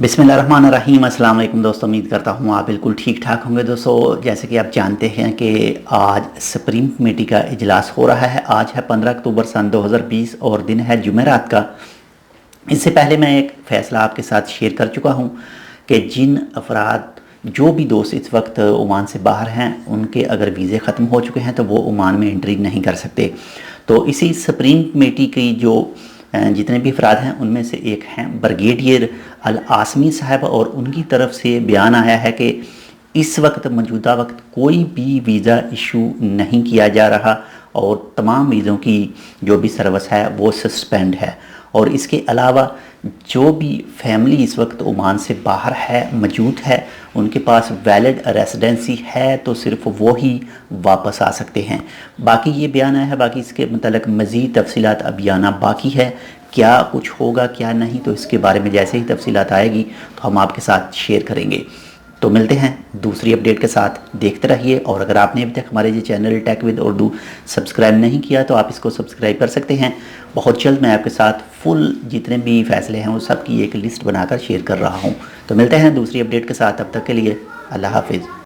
बिस्मिल्लाहिर्रहमानिर्रहीम। अस्सलाम वालेकुम दोस्तों, उम्मीद करता हूँ आप बिल्कुल ठीक ठाक होंगे। दोस्तों, जैसे कि आप जानते हैं कि आज सुप्रीम कमेटी का इजलास हो रहा है। आज है 15 अक्टूबर सन 2020 और दिन है जुमेरात का। इससे पहले मैं एक फ़ैसला आपके साथ शेयर कर चुका हूँ कि जिन अफराद जो भी दोस्त इस वक्त ओमान से बाहर हैं, उनके अगर वीज़े ख़त्म हो चुके हैं तो वो ओमान में एंट्री नहीं कर सकते। तो इसी सुप्रीम कमेटी की जो जितने भी अफराद हैं उनमें से एक हैं ब्रिगेडियर अल आसमी साहब, और उनकी तरफ से बयान आया है कि इस वक्त मौजूदा वक्त कोई भी वीज़ा इशू नहीं किया जा रहा और तमाम वीज़ों की जो भी सर्विस है वो सस्पेंड है। और इसके अलावा जो भी फैमिली इस वक्त ओमान से बाहर है मौजूद है, उनके पास वैलिड रेसिडेंसी है तो सिर्फ वो ही वापस आ सकते हैं। बाकी ये बयान आया है, बाकी इसके मतलब मज़ीद तफसीलात अभी आना बाकी है। क्या कुछ होगा क्या नहीं, तो इसके बारे में जैसे ही तफसीलात आएगी तो हम आपके साथ शेयर करेंगे। तो मिलते हैं दूसरी अपडेट के साथ, देखते रहिए। और अगर आपने अभी तक हमारे ये channel tech with Urdu subscribe नहीं किया तो आप इसको सब्सक्राइब कर सकते हैं। बहुत जल्द मैं आपके साथ फुल जितने भी फ़ैसले हैं उस सब की एक लिस्ट बनाकर शेयर कर रहा हूँ। तो मिलते हैं दूसरी अपडेट के साथ, तब तक के लिए अल्लाह हाफिज़।